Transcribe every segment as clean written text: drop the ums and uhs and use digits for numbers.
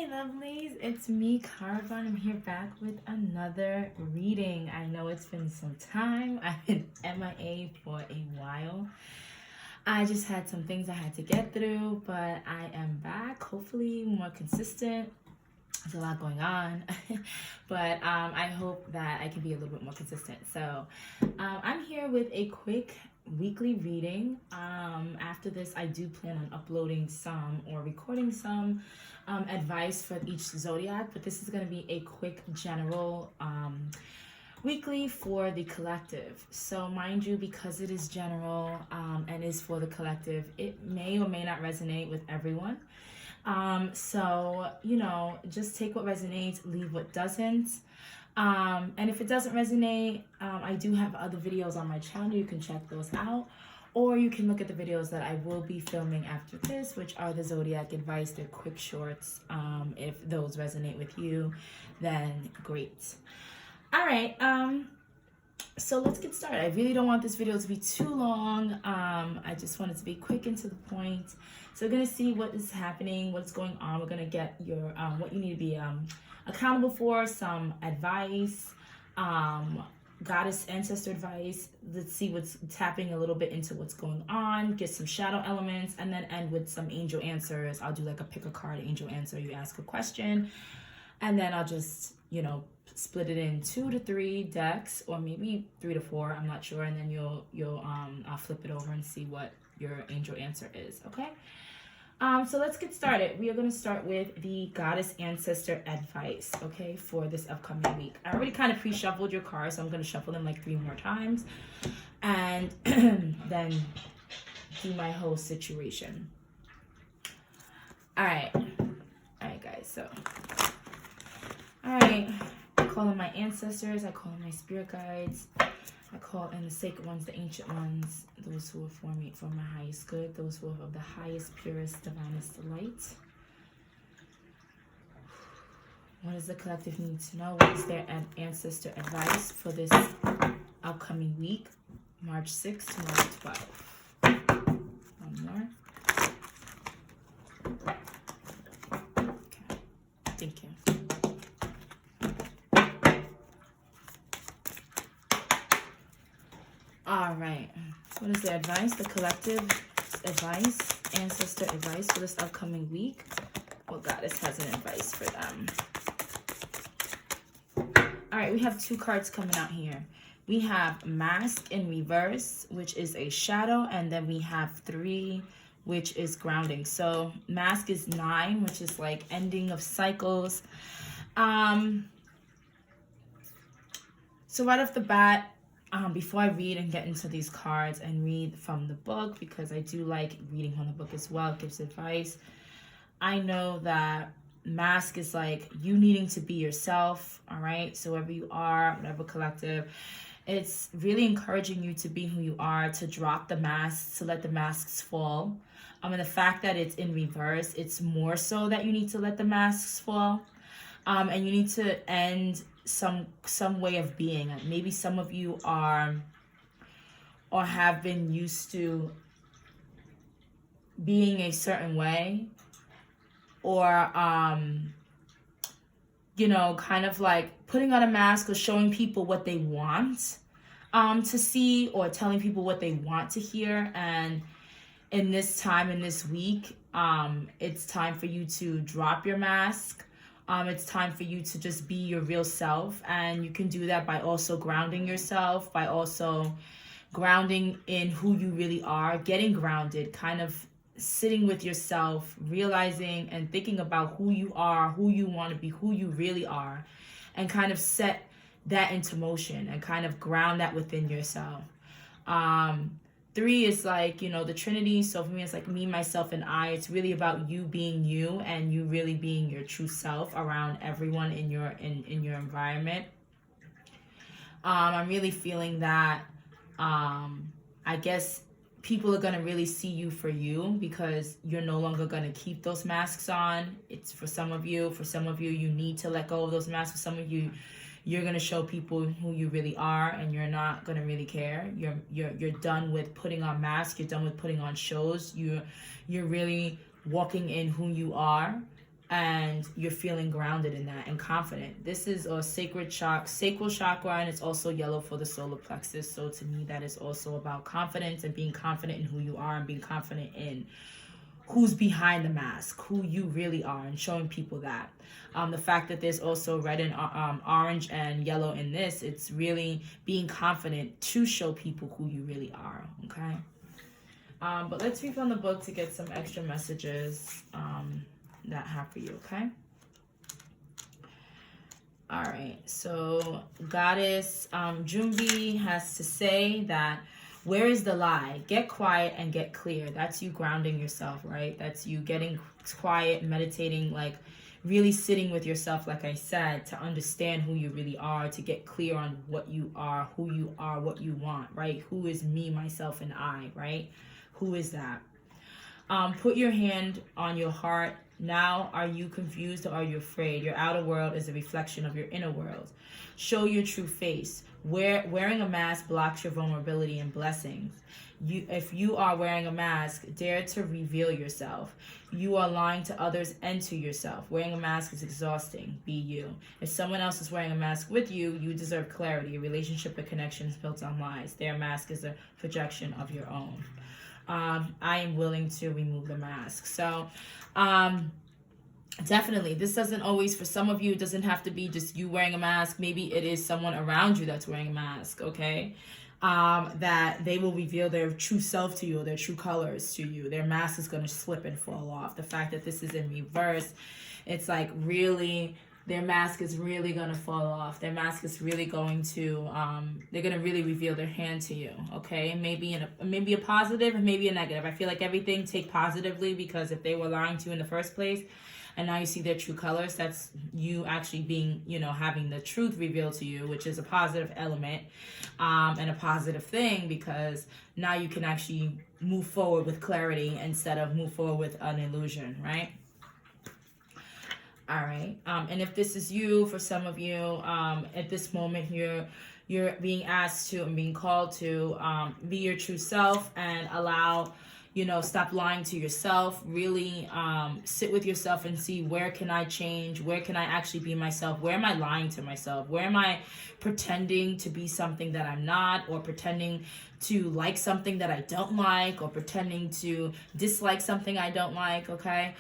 Lovelies, it's me, Karaba. I'm here back with another reading. I know it's been some time. I've been MIA for a while. I just had some things I had to get through, but I am back, hopefully more consistent. There's a lot going on, but I hope that I can be a little bit more consistent. So I'm here with a quick weekly reading. After this, I do plan on uploading some or recording some advice for each zodiac, but this is going to be a quick general weekly for the collective. So mind you, because it is general and is for the collective, it may or may not resonate with everyone. So, just take what resonates, leave what doesn't. And if it doesn't resonate, I do have other videos on my channel. You can check those out. Or you can look at the videos that I will be filming after this, which are the zodiac advice. They're quick shorts. If those resonate with you, then great. All right. So let's get started. I really don't want this video to be too long. I just want it to be quick and to the point. So we're going to see what is happening, what's going on. We're going to get your what you need to be accountable for, some advice, goddess ancestor advice. Let's see what's tapping a little bit into what's going on, get some shadow elements, and then end with some angel answers. I'll do like a pick a card angel answer. You ask a question, and then I'll just, split it in 2 to 3 decks, or maybe 3 to 4, I'm not sure, and then I'll flip it over and see what your angel answer is. Okay, so let's get started. We are going to start with the goddess ancestor advice, okay, for this upcoming week. I already kind of pre-shuffled your cards, so I'm going to shuffle them like 3 more times and then do my whole situation. All right, guys, so all right, I call in my ancestors, I call in my spirit guides, I call in the sacred ones, the ancient ones, those who are for me for my highest good, those who are of the highest, purest, divinest light. What does the collective need to know? What is their ancestor advice for this upcoming week, March 6th to March 12th? One more. Okay, thank you. All right, what is the advice, the collective advice, ancestor advice for this upcoming week? Well, goddess has an advice for them. All right, we have 2 cards coming out here. We have Mask in reverse, which is a shadow, and then we have 3, which is grounding. So Mask is 9, which is like ending of cycles. So right off the bat, before I read and get into these cards and read from the book, because I do like reading from the book as well, it gives advice. I know that Mask is like you needing to be yourself, all right? So wherever you are, whatever collective, it's really encouraging you to be who you are, to drop the masks, to let the masks fall. And the fact that it's in reverse, it's more so that you need to let the masks fall. And you need to end some way of being. Maybe some of you are or have been used to being a certain way, or kind of like putting on a mask or showing people what they want to see, or telling people what they want to hear. And in this time, in this week, it's time for you to drop your mask. It's time for you to just be your real self, and you can do that by also grounding yourself, by also grounding in who you really are, getting grounded, kind of sitting with yourself, realizing and thinking about who you are, who you want to be, who you really are, and kind of set that into motion and kind of ground that within yourself. 3 is like, the Trinity. So for me, it's like me, myself, and I. It's really about you being you and you really being your true self around everyone in your environment. I'm really feeling that, I guess people are going to really see you for you, because you're no longer going to keep those masks on. It's for some of you. For some of you, you need to let go of those masks. For some of you, you're going to show people who you really are, and you're not going to really care. You're done with putting on masks. You're done with putting on shows. You're really walking in who you are, and you're feeling grounded in that and confident. This is a sacral chakra, and it's also yellow for the solar plexus. So to me, that is also about confidence and being confident in who you are and being confident in who's behind the mask, who you really are, and showing people that. The fact that there's also red and orange and yellow in this, it's really being confident to show people who you really are, okay? But let's read from the book to get some extra messages that I have for you, okay? All right, so Goddess Jumbi has to say that, where is the lie? Get quiet and get clear. That's you grounding yourself, right? That's you getting quiet, meditating, like really sitting with yourself, like I said, to understand who you really are, to get clear on what you are, who you are, what you want, right? Who is me, myself, and I, right? Who is that? Put your hand on your heart. Now, are you confused or are you afraid? Your outer world is a reflection of your inner world. Show your true face. Wearing a mask blocks your vulnerability and blessings. If you are wearing a mask, dare to reveal yourself. You are lying to others and to yourself. Wearing a mask is exhausting. Be you. If someone else is wearing a mask with you, you deserve clarity. A relationship, a connection is built on lies. Their mask is a projection of your own. I am willing to remove the mask. So, definitely, this doesn't always, for some of you, it doesn't have to be just you wearing a mask. Maybe it is someone around you that's wearing a mask, okay? That they will reveal their true self to you, their true colors to you. Their mask is going to slip and fall off. The fact that this is in reverse, it's like really, their mask is really going to fall off. Their mask is really going to, they're going to really reveal their hand to you, okay? Maybe a positive and maybe a negative. I feel like everything take positively, because if they were lying to you in the first place, and now you see their true colors, that's you actually being, having the truth revealed to you, which is a positive element and a positive thing, because now you can actually move forward with clarity instead of move forward with an illusion, right? All right. And if this is you, for some of you, at this moment you're being asked to and being called to be your true self and allow, stop lying to yourself. Really sit with yourself and see, where can I change? Where can I actually be myself? Where am I lying to myself? Where am I pretending to be something that I'm not, or pretending to like something that I don't like, or pretending to dislike something I don't like, okay?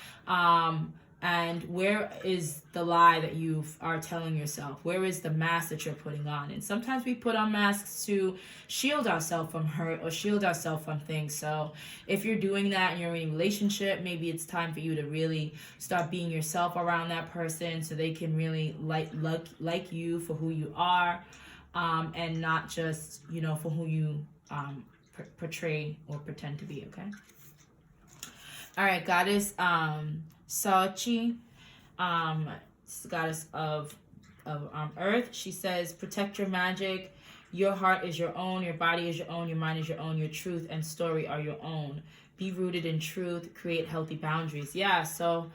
And where is the lie that you are telling yourself? Where is the mask that you're putting on? And sometimes we put on masks to shield ourselves from hurt or shield ourselves from things. So if you're doing that and you're in a relationship, maybe it's time for you to really start being yourself around that person, so they can really like you for who you are, and not just, for who you portray or pretend to be, okay? All right, Goddess Sachi, goddess of Earth. She says, protect your magic. Your heart is your own. Your body is your own. Your mind is your own. Your truth and story are your own. Be rooted in truth. Create healthy boundaries. Yeah, so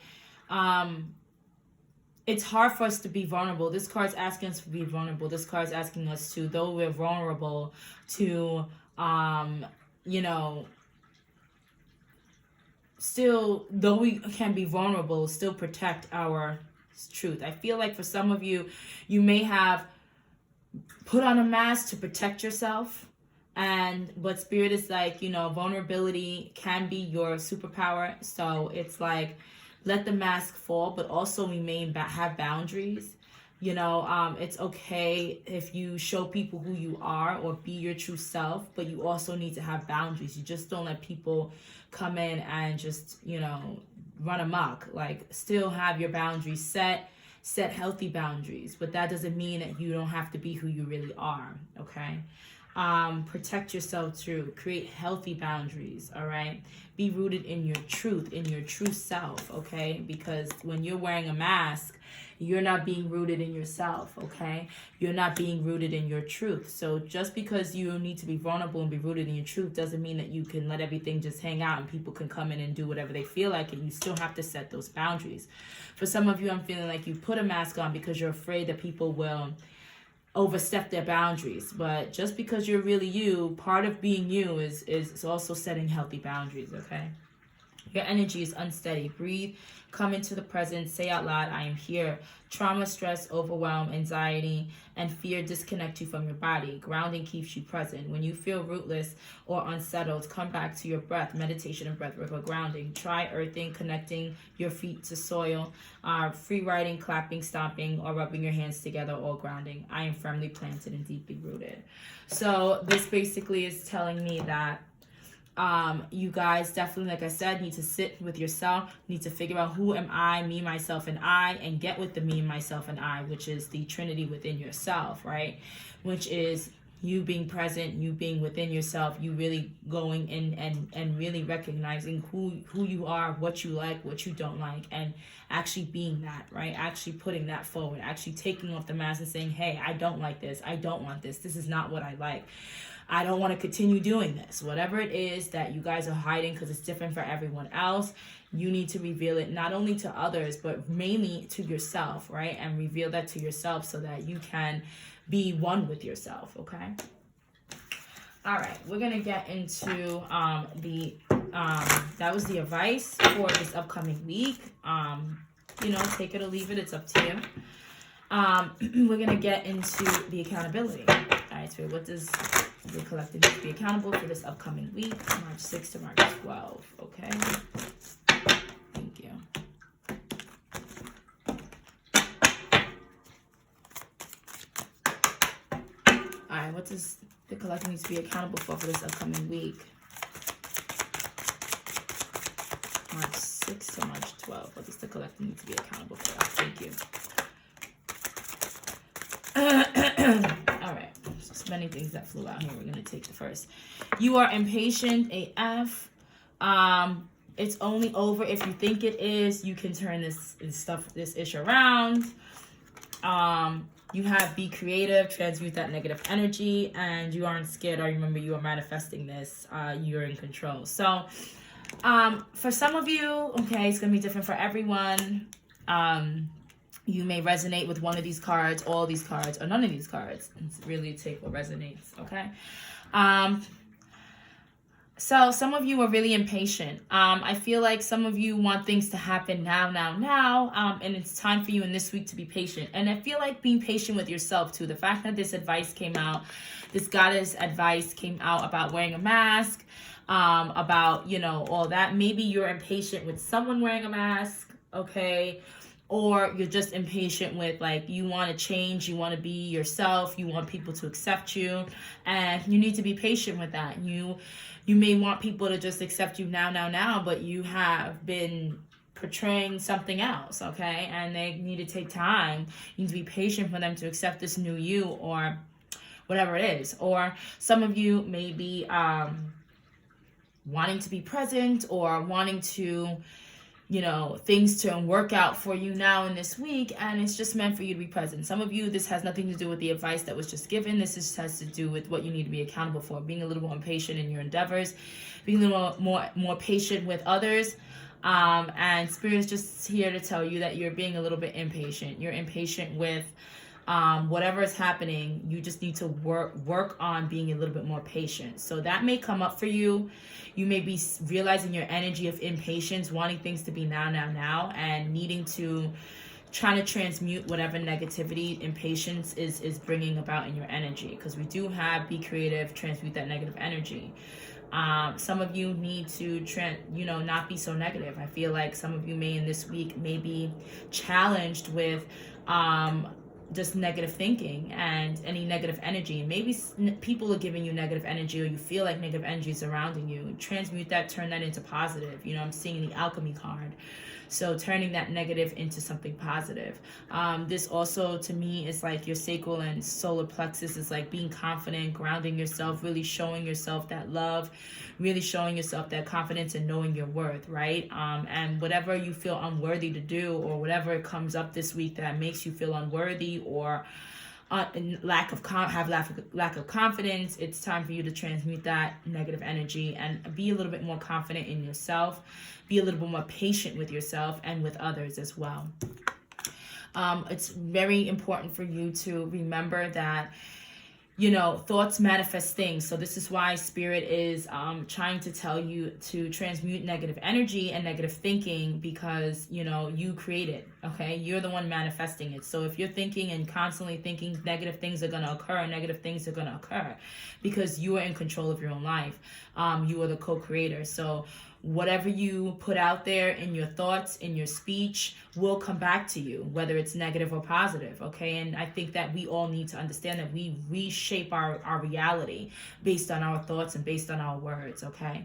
it's hard for us to be vulnerable. This card's asking us to be vulnerable. This card's asking us to, though we're vulnerable, to, still, though we can be vulnerable, still protect our truth. I feel like for some of you, you may have put on a mask to protect yourself, but Spirit is like, vulnerability can be your superpower. So it's like, let the mask fall, but also have boundaries. It's okay if you show people who you are or be your true self, but you also need to have boundaries. You just don't let people come in and just, run amok. Like, still have your boundaries set healthy boundaries, but that doesn't mean that you don't have to be who you really are, okay? Protect yourself too. Create healthy boundaries, all right? Be rooted in your truth, in your true self, okay? Because when you're wearing a mask, you're not being rooted in yourself, okay? You're not being rooted in your truth. So just because you need to be vulnerable and be rooted in your truth doesn't mean that you can let everything just hang out and people can come in and do whatever they feel like, and you still have to set those boundaries. For some of you, I'm feeling like you put a mask on because you're afraid that people will overstep their boundaries. But just because you're really you, part of being you is also setting healthy boundaries, okay? Your energy is unsteady. Breathe, come into the present, say out loud, I am here. Trauma, stress, overwhelm, anxiety, and fear disconnect you from your body. Grounding keeps you present. When you feel rootless or unsettled, come back to your breath. Meditation and breath work or grounding. Try earthing, connecting your feet to soil. Free writing, clapping, stomping, or rubbing your hands together, or grounding. I am firmly planted and deeply rooted. So this basically is telling me that you guys definitely, like I said, need to sit with yourself, need to figure out who am I, me, myself, and I, and get with the me, myself, and I, which is the Trinity within yourself, right? Which is you being present, you being within yourself, you really going in and really recognizing who you are, what you like, what you don't like, and actually being that, right? Actually putting that forward, actually taking off the mask and saying, hey, I don't like this, I don't want this, this is not what I like. I don't want to continue doing this. Whatever it is that you guys are hiding because it's different for everyone else, you need to reveal it not only to others, but mainly to yourself, right? And reveal that to yourself so that you can be one with yourself, okay? All right, we're going to get into that was the advice for this upcoming week. Take it or leave it. It's up to you. We're going to get into the accountability. All right, so what does the collective need to be accountable for this upcoming week, March 6th to March 12th, okay? Thank you. All right, what does the collective need to be accountable for this upcoming week? March 6th to March 12th. What does the collective need to be accountable for? Thank you. All right. So many things that flew out here. We're going to take the first. You are impatient AF. It's only over if you think it is. You can turn this issue around. You have be creative, transmute that negative energy, and you aren't scared. Or remember, you are manifesting this. You're in control. So for some of you, okay, it's going to be different for everyone. You may resonate with one of these cards, all these cards, or none of these cards. It's really take what resonates, okay? So some of you are really impatient. I feel like some of you want things to happen now, and it's time for you in this week to be patient. And I feel like being patient with yourself too. The fact that this advice came out, this goddess advice came out about wearing a mask, about, all that. Maybe you're impatient with someone wearing a mask, okay? Or you're just impatient with, like, you want to change, you want to be yourself, you want people to accept you, and you need to be patient with that. You may want people to just accept you now, but you have been portraying something else, okay? And they need to take time. You need to be patient for them to accept this new you, or whatever it is. Or some of you may be wanting to be present, or wanting to things to work out for you now in this week, and it's just meant for you to be present. Some of you, this has nothing to do with the advice that was just given. This just has to do with what you need to be accountable for, being a little more impatient in your endeavors, being a little more patient with others. And Spirit's just here to tell you that you're being a little bit impatient. You're impatient with whatever is happening. You just need to work on being a little bit more patient. So that may come up for you. You may be realizing your energy of impatience, wanting things to be now, and needing to trying to transmute whatever negativity impatience is bringing about in your energy. Because we do have be creative, transmute that negative energy. Some of you need to not be so negative. I feel like some of you may in this week may be challenged with just negative thinking and any negative energy. Maybe people are giving you negative energy, or you feel like negative energy is surrounding you. Transmute that, turn that into positive. I'm seeing the alchemy card. So turning that negative into something positive. This also, to me, is like your sacral and solar plexus is like being confident, grounding yourself, really showing yourself that love, really showing yourself that confidence and knowing your worth, right? And whatever you feel unworthy to do, or whatever comes up this week that makes you feel unworthy, or lack of confidence, it's time for you to transmute that negative energy and be a little bit more confident in yourself, be a little bit more patient with yourself and with others as well. It's very important for you to remember that you know, thoughts manifest things. So this is why spirit is trying to tell you to transmute negative energy and negative thinking, because, you know, you create it, okay? You're the one manifesting it. So if you're thinking and constantly thinking negative things are going to occur, negative things are going to occur, because you are in control of your own life. You are the co-creator. So whatever you put out there in your thoughts, in your speech, will come back to you, whether it's negative or positive, okay? And I think that we all need to understand that we reshape our reality based on our thoughts and based on our words, okay?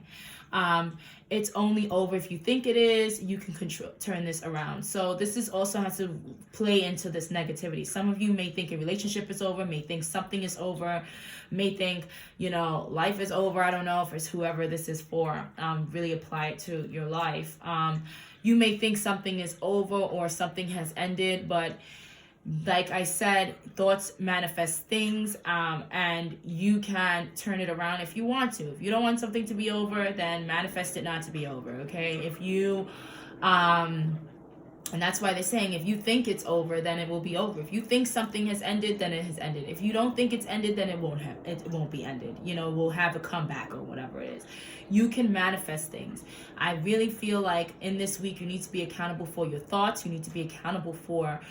It's only over if you think it is. You can turn this around. So this is also has to play into this negativity. Some of you may think a relationship is over, may think something is over, may think, you know, life is over. I don't know if it's whoever this is for. Really apply it to your life. You may think something is over or something has ended, but like I said, thoughts manifest things, and you can turn it around if you want to. If you don't want something to be over, then manifest it not to be over, okay? If you, and that's why they're saying if you think it's over, then it will be over. If you think something has ended, then it has ended. If you don't think it's ended, then it won't be ended. You know, we'll have a comeback or whatever it is. You can manifest things. I really feel like in this week, you need to be accountable for your thoughts. You need to be accountable for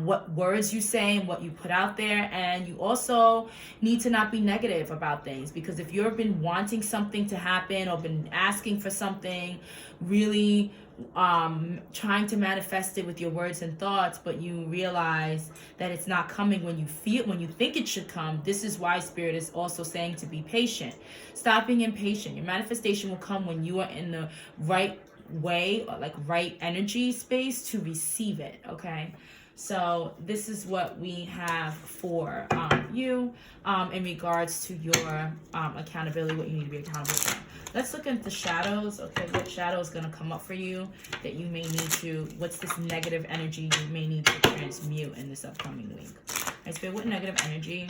what words you say and what you put out there. And you also need to not be negative about things, because if you've been wanting something to happen or been asking for something, really trying to manifest it with your words and thoughts, but you realize that it's not coming when you think it should come, this is why spirit is also saying to be patient. Stop being impatient. Your manifestation will come when you are in the right way, or like right energy space to receive it, okay? So this is what we have for you in regards to your accountability, what you need to be accountable for. Let's look at the shadows, okay? What shadow is going to come up for you that you may need to, what's this negative energy you may need to transmute in this upcoming week? I say, what negative energy,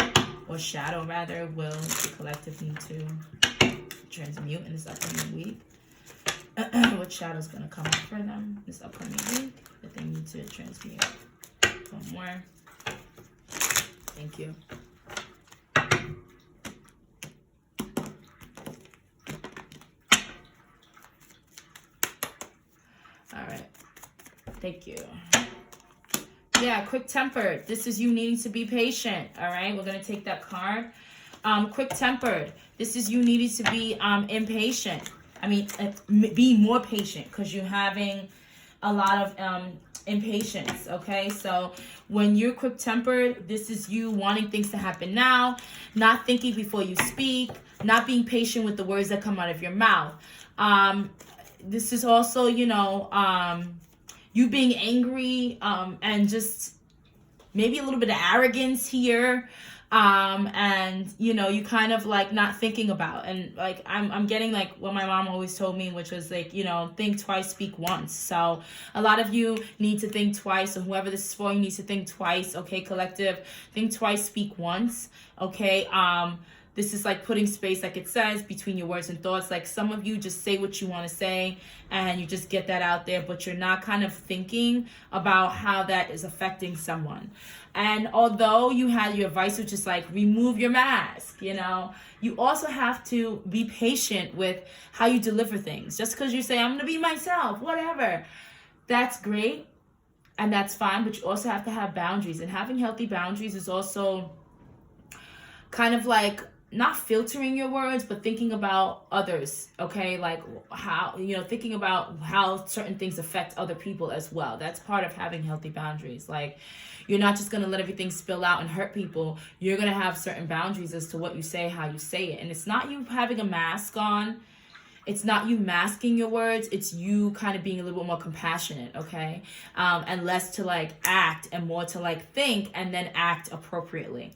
or shadow rather, will the collective need to transmute in this upcoming week? What shadow is going to come up for them this upcoming week that they need to transmute? One more. Thank you. All right. Thank you. Yeah, quick-tempered. This is you needing to be patient. All right. We're going to take that card. Quick-tempered. This is you needing to be impatient. I mean, be more patient, because you're having a lot of impatience, okay? So when you're quick-tempered, this is you wanting things to happen now, not thinking before you speak, not being patient with the words that come out of your mouth. This is also, you know, you being angry and just maybe a little bit of arrogance here. And you know, you kind of like not thinking about, and like I'm getting like what my mom always told me, which was like, you know, think twice, speak once. So a lot of you need to think twice, and whoever this is for, you need to think twice, okay, collective? Think twice, speak once, okay? This is like putting space, like it says, between your words and thoughts. Like some of you just say what you want to say and you just get that out there, but you're not kind of thinking about how that is affecting someone. And although you had your advice, which is like remove your mask, you know, you also have to be patient with how you deliver things. Just because you say, I'm going to be myself, whatever, that's great and that's fine, but you also have to have boundaries. And having healthy boundaries is also kind of like not filtering your words, but thinking about others, okay? Like how, you know, thinking about how certain things affect other people as well. That's part of having healthy boundaries. Like you're not just going to let everything spill out and hurt people. You're going to have certain boundaries as to what you say, how you say it. And it's not you having a mask on. It's not you masking your words. It's you kind of being a little bit more compassionate, okay? And less to like act and more to like think and then act appropriately.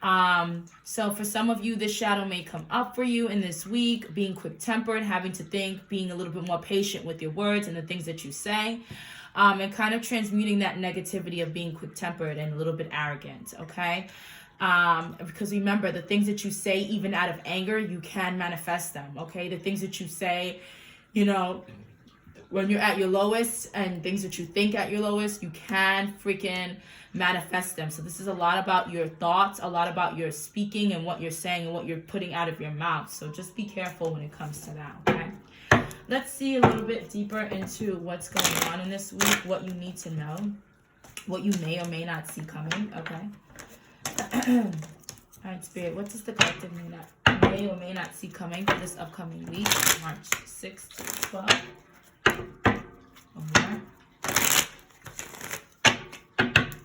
So for some of you, this shadow may come up for you in this week, being quick-tempered, having to think, being a little bit more patient with your words and the things that you say, and kind of transmuting that negativity of being quick-tempered and a little bit arrogant, okay? Because remember, the things that you say, even out of anger, you can manifest them, okay? The things that you say, you know, when you're at your lowest and things that you think at your lowest, you can freaking manifest them. So this is a lot about your thoughts, a lot about your speaking and what you're saying and what you're putting out of your mouth. So just be careful when it comes to that, okay? Let's see a little bit deeper into what's going on in this week, what you need to know, what you may or may not see coming, okay? All right, Spirit, what does the collective may or may not see coming for this upcoming week, March 6th to 12th? One more.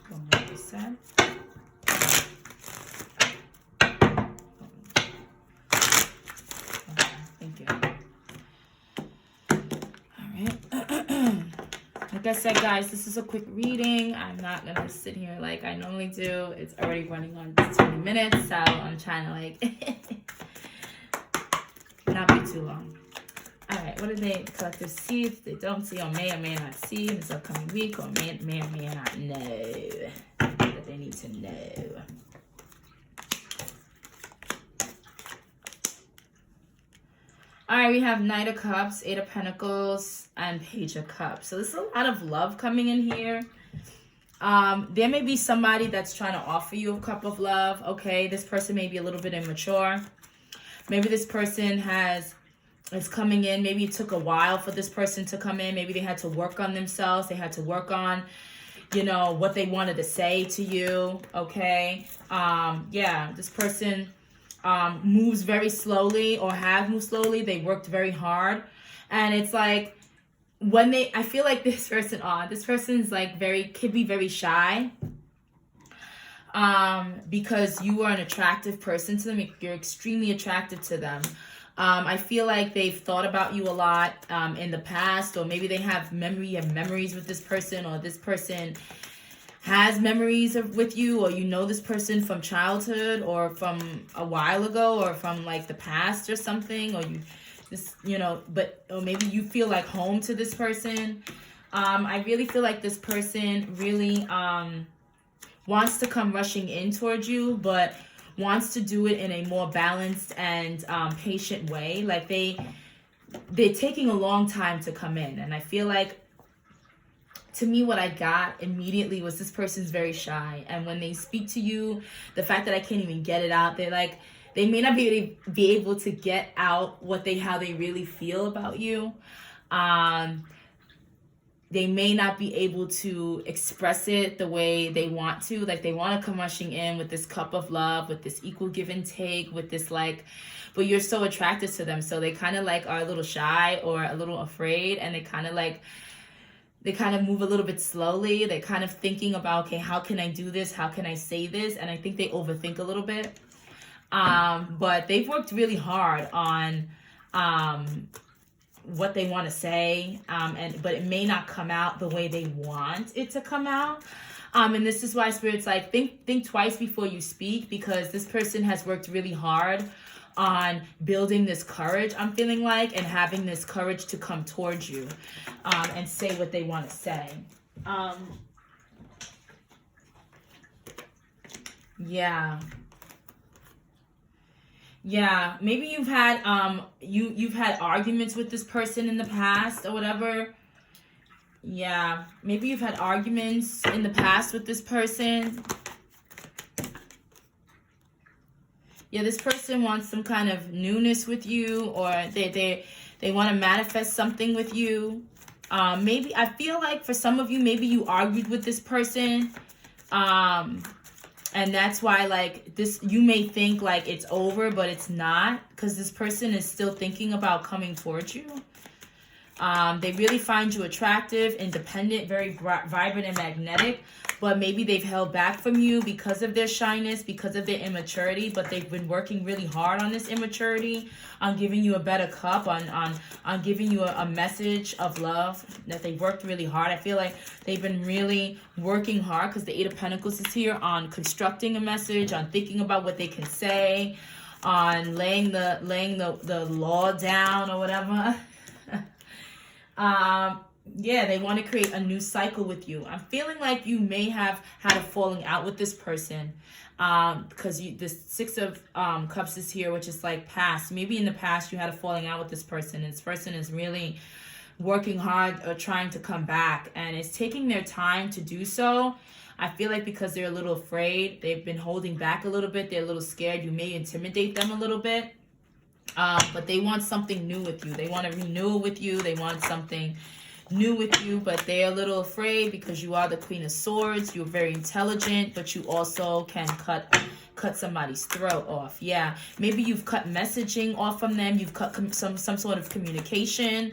One more percent. Okay, thank you. All right. Like I said, guys, this is a quick reading. I'm not going to sit here like I normally do. It's already running on 20 minutes, so I'm trying to like not be too long. All right, what do they collective see? If they don't see or may not see in this upcoming week, or may or may not know that they need to know. All right, we have Knight of Cups, Eight of Pentacles, and Page of Cups. So there's a lot of love coming in here. There may be somebody that's trying to offer you a cup of love, okay? This person may be a little bit immature. Maybe this person is coming in. Maybe it took a while for this person to come in. Maybe they had to work on themselves. They had to work on, you know, what they wanted to say to you, okay? Yeah, this person moves very slowly or have moved slowly. They worked very hard. And it's like, I feel like this person's like could be very shy. Because you are an attractive person to them. You're extremely attractive to them. I feel like they've thought about you a lot in the past, or maybe they have memories with this person, or this person has memories with you, or you know this person from childhood or from a while ago or from like the past or something, or or maybe you feel like home to this person. I really feel like this person really wants to come rushing in towards you, but wants to do it in a more balanced and patient way. Like they're taking a long time to come in. And I feel like, to me, what I got immediately was this person's very shy. And when they speak to you, the fact that I can't even get it out, they may not be able to get out how they really feel about you. They may not be able to express it the way they want to. Like, they want to come rushing in with this cup of love, with this equal give and take, with this but you're so attracted to them. So they kind of are a little shy or a little afraid, and they kind of move a little bit slowly. They're kind of thinking about, okay, how can I do this? How can I say this? And I think they overthink a little bit. But they've worked really hard on what they want to say, but it may not come out the way they want it to come out. And this is why Spirit's like, think twice before you speak, because this person has worked really hard on building this courage, I'm feeling like, and having this courage to come towards you and say what they want to say. Yeah, maybe you've had you've had arguments with this person in the past or whatever. Yeah, maybe you've had arguments in the past with this person. Yeah, this person wants some kind of newness with you, or they want to manifest something with you. Maybe, I feel like for some of you, maybe you argued with this person. And that's why, you may think it's over, but it's not, because this person is still thinking about coming towards you. They really find you attractive, independent, very vibrant and magnetic, but maybe they've held back from you because of their shyness, because of their immaturity, but they've been working really hard on this immaturity, on giving you a better cup, on giving you a message of love, that they worked really hard. I feel like they've been really working hard, because the Eight of Pentacles is here, on constructing a message, on thinking about what they can say, on laying the law down or whatever. Yeah, they want to create a new cycle with you. I'm feeling like you may have had a falling out with this person, because the Six of Cups is here, which is past. Maybe in the past you had a falling out with this person, and this person is really working hard or trying to come back, and it's taking their time to do so. I feel like because they're a little afraid, they've been holding back a little bit, they're a little scared, you may intimidate them a little bit. But they want something new with you. They want a renewal with you. They want something new with you, but they're a little afraid because you are the Queen of Swords. You're very intelligent, but you also can cut somebody's throat off. Yeah, maybe you've cut messaging off from them. You've cut some sort of communication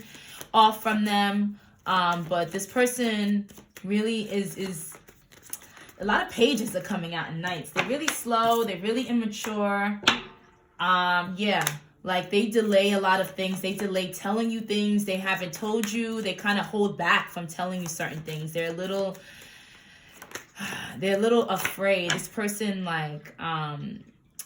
off from them. But this person really is a lot of pages are coming out in Knights. They're really slow. They're really immature. Yeah. Like, they delay a lot of things. They delay telling you things they haven't told you. They kind of hold back from telling you certain things. They're a little afraid. This person, like,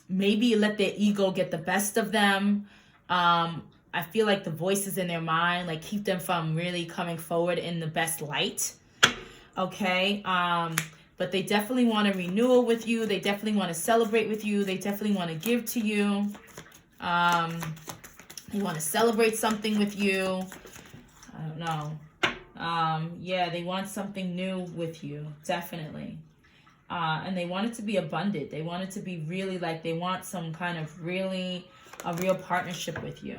maybe let their ego get the best of them. I feel like the voices in their mind, like, keep them from really coming forward in the best light. Okay? But they definitely want a renewal with you. They definitely want to celebrate with you. They definitely want to give to you. They want to celebrate something with you. I don't know. Yeah, they want something new with you, definitely. And they want it to be abundant. They want it to be really, like, they want some kind of a real partnership with you.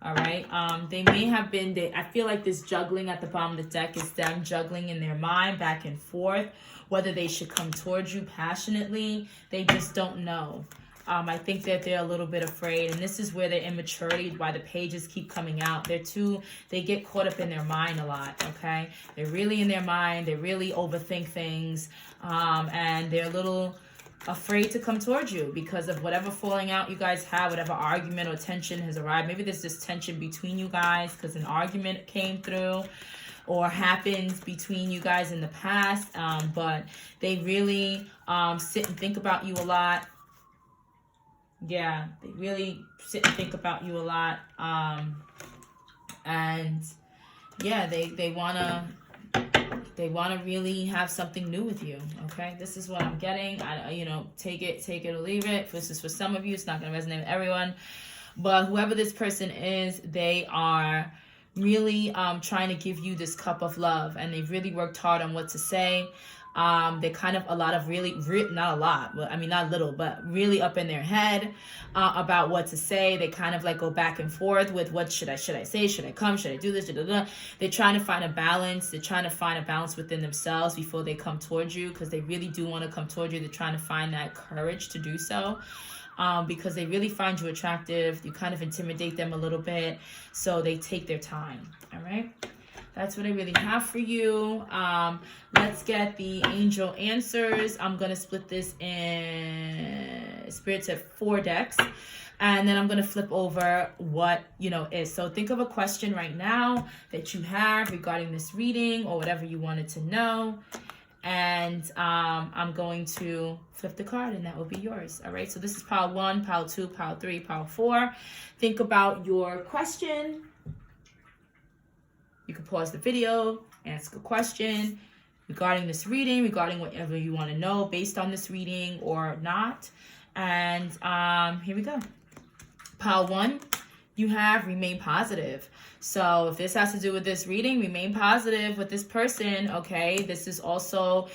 All right. They may have been, I feel like this juggling at the bottom of the deck is them juggling in their mind back and forth, whether they should come towards you passionately. They just don't know. I think that they're a little bit afraid, and this is where their immaturity, why the pages keep coming out. They get caught up in their mind a lot, okay? They're really in their mind. They really overthink things, and they're a little afraid to come towards you because of whatever falling out you guys have, whatever argument or tension has arrived. Maybe there's this tension between you guys because an argument came through or happened between you guys in the past, but they really sit and think about you a lot. Yeah, they really sit and think about you a lot. And yeah, they wanna really have something new with you. Okay, this is what I'm getting. Take it or leave it. This is for some of you. It's not gonna resonate with everyone. But whoever this person is, they are really trying to give you this cup of love, and they've really worked hard on what to say. They're kind of not a lot, but I mean, not little, but really up in their head about what to say. They kind of like go back and forth with what should I say? Should I come? Should I do this? They're trying to find a balance. They're trying to find a balance within themselves before they come towards you, because they really do want to come towards you. They're trying to find that courage to do so. Because they really find you attractive. You kind of intimidate them a little bit, so they take their time. All right. That's what I really have for you. Let's get the angel answers. I'm going to split this in Spirit at 4 decks. And then I'm going to flip over what, is. So think of a question right now that you have regarding this reading or whatever you wanted to know. And I'm going to flip the card, and that will be yours. All right. So this is pile 1, pile 2, pile 3, pile 4. Think about your question. You can pause the video, ask a question regarding this reading, regarding whatever you want to know based on this reading or not. And here we go. Pile 1, you have remain positive. So if this has to do with this reading, remain positive with this person, okay? This is also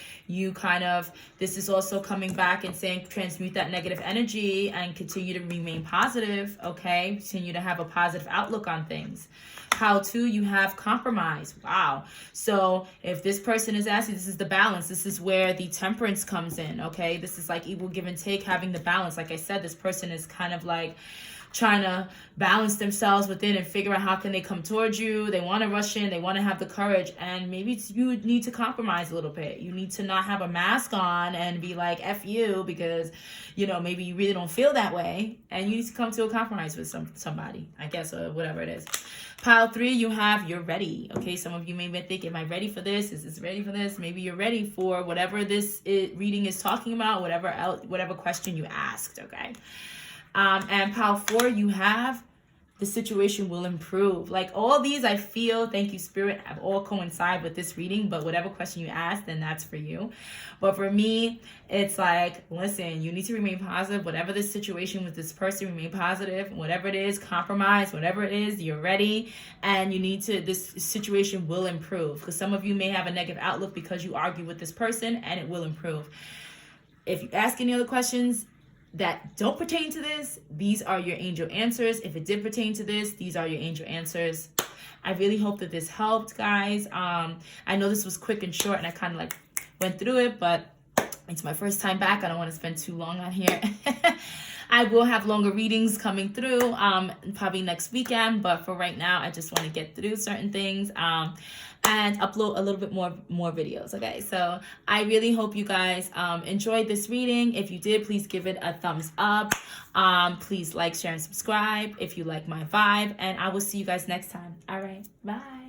coming back and saying transmute that negative energy and continue to remain positive, okay? Continue to have a positive outlook on things. Pile 2, you have compromise. Wow. So if this person is asking, this is the balance. This is where the temperance comes in, okay? This is like equal give and take, having the balance. Like I said, this person is kind of like trying to balance themselves within and figure out how can they come towards you. They want to rush in. They want to have the courage. And maybe you need to compromise a little bit. You need to not have a mask on and be like, F you, because, maybe you really don't feel that way. And you need to come to a compromise with somebody, I guess, or whatever it is. Pile 3, you have you're ready. Okay, some of you may be thinking, am I ready for this? Is this ready for this? Maybe you're ready for whatever this reading is talking about, whatever question you asked, okay? And pile 4, you have the situation will improve. Like all these, I feel, thank you Spirit, have all coincide with this reading, but whatever question you ask, then that's for you. But for me, it's like, listen, you need to remain positive. Whatever the situation with this person, remain positive. Whatever it is, compromise. Whatever it is, you're ready. And you need to, this situation will improve. Because some of you may have a negative outlook because you argue with this person, and it will improve. If you ask any other questions that don't pertain to this, these are your angel answers. If it did pertain to this, these are your angel answers. I really hope that this helped, guys. I know this was quick and short, and I kind of like went through it, but it's my first time back. I don't want to spend too long on here. I will have longer readings coming through probably next weekend, but for right now, I just want to get through certain things and upload a little bit more videos. Okay, so I really hope you guys enjoyed this reading. If you did, please give it a thumbs up. Please like, share, and subscribe if you like my vibe, and I will see you guys next time. All right, bye.